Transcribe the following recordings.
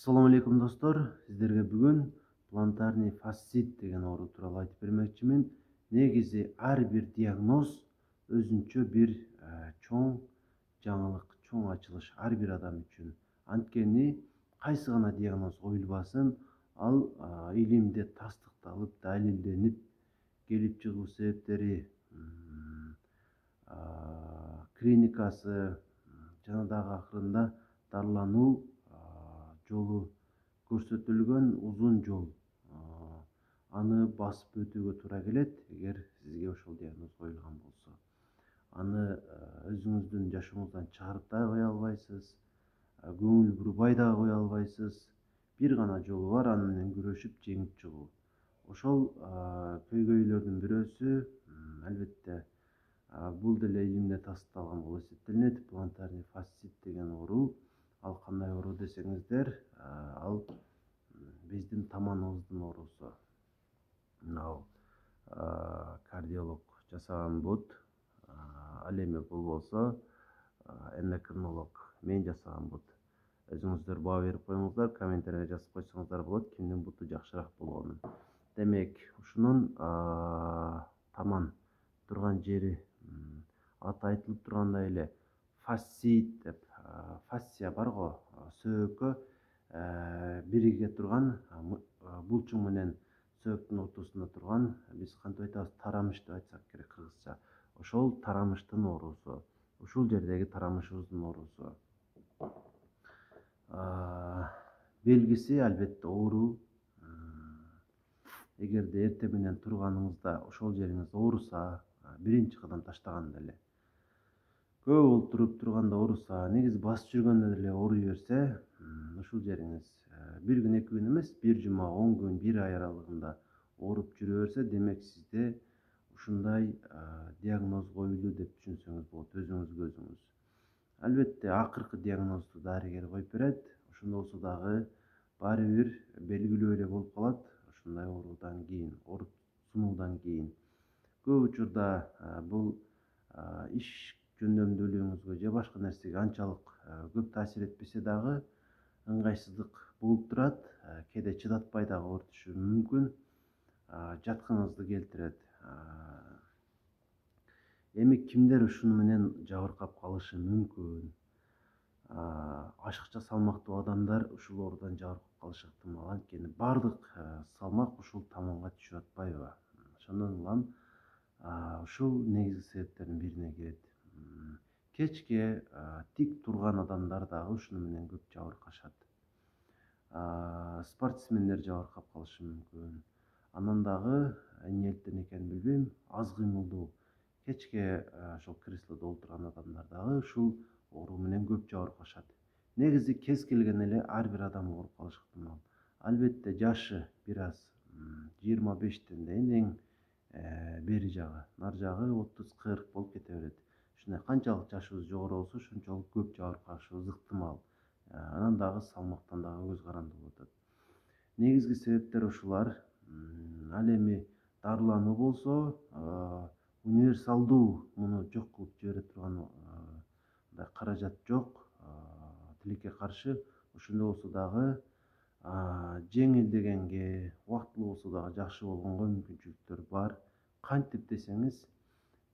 Assalamu alaikum достор. Сіздерге бүгін плантарный фасцит деген ауру туралы айтып бермекчимин. Негизи ар бир диагноз өзүнчө бир чоң жаңылык, чоң ачылыш ар бир адам үчүн. Анткени кайсы гана диагноз коюлбасын, ал илимде тастыкталып, далилденип келип чыгуу себептери, клиникасы жана дагы акырында дарылануу жолу көрсөтүлгөн узун жол. Аны басып өтүүгө туура келет, эгер сизге ошол диагноз коюлган болсо. Аны өзүңүздүн жашооңуздан чыгарып да кое албайсыз, көңүл бурбай да кое албайсыз. Бир гана жолу бар, аны менен күрөшүп жеңип чыгуу. Ошол көйгөйлөрдүн бирөөсү албетте бул деле илимде тастыкталган болуп эсептелинет. Плантарный фасцит деген оору. Ал кандай оору десеңиздер, ал биздин таманыбыздын оорусу. Мынау кардиолог жасаган бут. Ал эми бул болсо эндокринолог мен жасаган бут. Өзүңүздөр баа берип коюңуздар, комментарийге жазып койсоңуздар болот, кимдин буту жакшыраак болгонун. Демек, ушунун таман турган жери аты айтылып тургандай эле фасцит деп, фасция бар го, сөөккө бириге турган, булчуң менен сөөктүн ортосунда турган, биз кантип айтабыз, тарамыш деп айтсак керек кыргызча. Ошол тарамыштын оорусу, ушул жердеги тарамышыбыздын оорусу. Белгиси албетте оору. Эгерде эртең менен турганыңызда ошол жериңиз ооруса, биринчи кадам таштаганда эле, көп олтуруп турганда ооруса, негизи басып жүргөндө деле ооруй берсе, ушул жериңиз бир күн, 2 күн эмес, бир жума, 10 күн, бир ай аралыгында ооруп жүрө берсе, демек сизде ушундай диагноз коюлду деп түшүнсөңүз болот, өзүңүзгө өзүңүз. Албетте акыркы диагнозду дарыгер коюп берет, ошондо болсо дагы баары бир белгилүү эле болуп калат. Ушундай оорудан кийин, ооруп сунуудан кийин көп учурда бул иш жөндөмдүүлүгүңүзгө же башка нерсеге анчалык көп таасир этпесе дагы ыңгайсыздык болуп турат, кээде чыдатпай дагы оорутушу мүмкүн, жаткыңызды келтирет. Эми кимдер ушуну менен жабыркап калышы мүмкүн? Ашыкча салмактуу адамдар ушул оорудан жабыркап калышы ыктымал. Анткени бардык салмак ушул таманга түшүп атпайбы? Ошондон улам ушул негизги себептердин бирине кирет. Кечке тик турган адамдар дагы ушуну менен көп жабыркашат. Спортсмендер жабыркап калышы мүмкүн. Анан дагы эмнеликтен экенин билбейм, аз кыймылдуу. Кечке ошол креслодо олтурган адамдар дагы ушул оору менен көп жабыркашат. Негизи кез келген эле ар бир адам ооруп калышы ыктымал. Албетте жашы бир аз 25тен эң бери жагы, нар жагы 30-40 болуп кете берет. Ушундай канчалык жашыбыз жогору болсо, ошончолук көп жабыркашыбыз ыктымал. Анан дагы салмактан дагы көз каранды болуп атат. Негизги себептер ушулар. Ал эми дарылануу болсо, универсалдуу муну жок кылып жибере турган каражат жок, тилекке каршы. Ошондой болсо дагы жеңилдегенге, убактылуу болсо дагы жакшы болгонго мүмкүнчүлүктөр бар. Кантип десеңиз,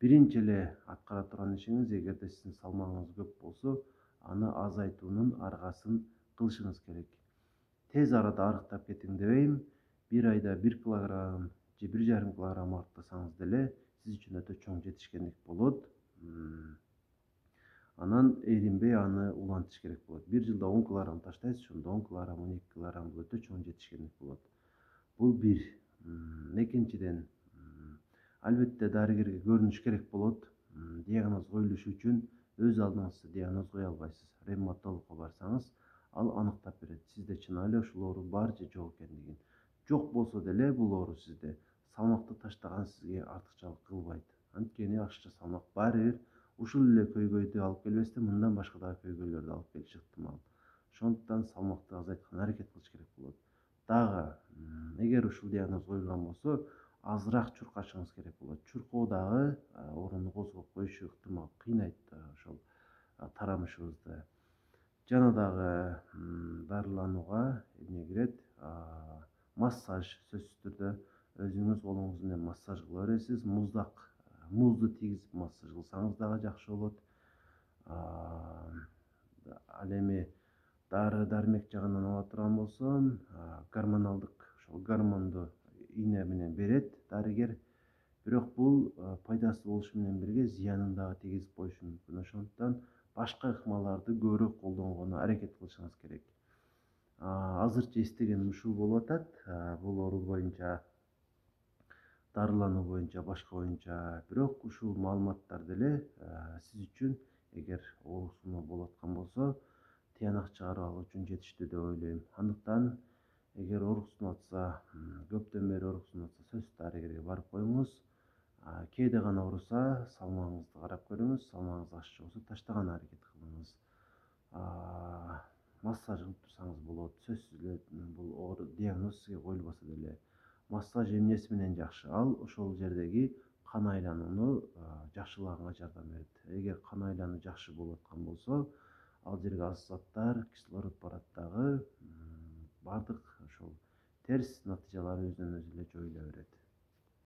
биринчи эле аткара турган ишиңиз, эгерде сиздин салмагыңыз көп болсо, аны азайтуунун аргасын кылышыңыз керек. Тез арада арыктап кетиң дебейм, бир айда 1 килограмм же 1,5 килограмм арыктасаңыз деле сиз үчүн өтө чоң жетишкендик болот. Анан эринбей аны улантыш керек болот. Бир жылда 10 килограмм таштайсыз, ошондо 10 килограмм, 12 килограмм бул өтө чоң жетишкендик болот. Бул бир. Экинчиден, албетте дарыгерге көрүнүш керек болот. Диагноз коюлушу үчүн өз алдыңызча диагноз кое албайсыз. Ревматологко барсаңыз, ал аныктап берет, сизде чынап эле ушул оору бар же жок экендигин. Жок болсо деле бул оору сизде салмакты таштаган сизге артыкчалык кылбайт. Анткени ашыкча салмак баары бир ушул эле көйгөйдү алып келбестен мындан башка дагы көйгөйлөрдү алып келиши ыктымал. Ошондуктан салмакты азайтканга аракет кылыш керек болот. Дагы, эгер ушул диагноз коюлган болсо, азыраак чуркашыңыз керек болот. Чуркоо дагы ооруну козгоп коюшу ыктымал, кыйнайт ошол тарамышыбызды. Жана дагы дарыланууга эмне кирет? Массаж сөзсүз түрдө өзүңүз колуңуз менен массаж кыла бересиз. Музду тийгизип массаж кылсаңыз дагы жакшы болот. Ал эми дары дармек жагынан ала турган болсом, гормоналдык ошол гормонду ийне менен берет дарыгер. Бирок бул пайдасы болушу менен бирге зыянын дагы тийгизип коюшу мүмкүн. Ошондуктан башка ыкмаларды көбүрөөк колдонгонго аракет кылышыңыз керек. Азырча эстегеним ушул болуп атат. Бул оору боюнча, дарылануу боюнча, башка боюнча. Бирок ушул маалыматтар деле сиз үчүн, эгер оорусунуу болуп аткан болсо, тыянак чыгарып алуу үчүн жетиштүү деп ойлойм. Андыктан эгер ооруксунуп атса, көптөн бери ооруксунуп атса, сөзсүз дарыгерге барып коюңуз. Кээде гана ооруса, салмагыңызды карап көрүңүз. Салмагыңыз ашчу болсо таштаганга аракет кылыңыз. Массаж кылып турсаңыз болот. Сөзсүз эле бул оору диагноз сизге коюлбаса деле массаж эмнеси менен жакшы? Ал ошол жердеги кан айланууну жакшылаганга жардам берет. Эгер кан айлануу жакшы болуп аткан болсо, ал жерге азык заттар, кислород барат дагы, баардык ошол терс натыйжалар өзүнөн өзү эле жоюла берет.